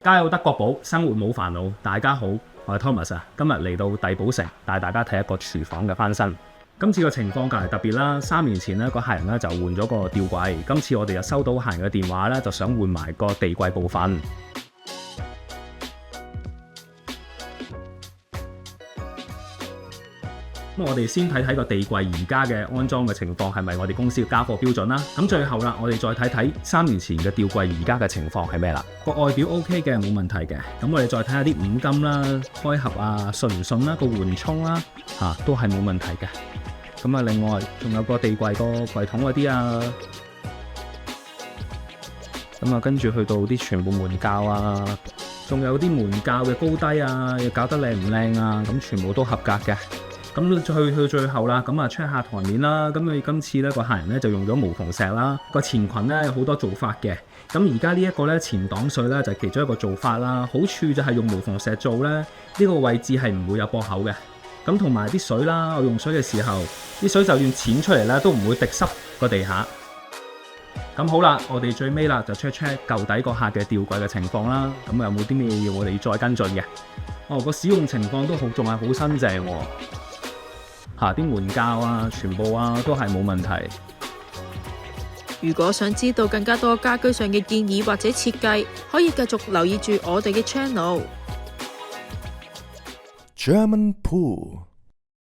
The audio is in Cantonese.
家有德國寶，生活冇煩惱。大家好，我係 Thomas 啊，今日嚟到帝寶城，帶大家睇一個廚房嘅翻新。今次個情況較為特別啦，3年前呢個客人呢就換咗個吊櫃，今次我哋就收到客人嘅電話呢，就想換埋個地櫃部分。咁我哋先睇睇個地櫃而家嘅安裝嘅情況係咪我哋公司嘅家貨標準啦。咁最後啦，我哋再睇睇3年前嘅吊櫃而家嘅情況係咩啦。個外表 OK 嘅，冇問題嘅。咁我哋再睇下啲五金啦、開合啊順唔順啦，個緩衝啦都係冇問題嘅。咁啊，另外仲有個地櫃個櫃桶嗰啲啊，咁啊跟住去到啲全部門鉸啊，仲有啲門鉸嘅高低啊，又搞得靚唔靚啊，咁全部都合格嘅。咁去到最後啦，咁啊 check 下台面啦。咁你今次咧個客人咧就用咗無縫石啦，個前裙咧有好多做法嘅。咁而家呢一個咧前擋水咧就係其中一個做法啦。好處就係用無縫石做咧，呢個位置係唔會有駁口嘅。咁同埋啲水啦，我用水嘅時候，啲水就算濺出嚟咧都唔會滴濕個地下。咁好啦，我哋最尾啦就 check 舊底個客嘅吊櫃嘅情況啦。咁有冇啲咩要我哋再跟進嘅？個使用情況都好，仲係好新淨喎。啲門鉸啊，全部都係冇問題。如果想知道更加多家居上嘅建議或者設計，可以繼續留意住我哋嘅 channel。German Pool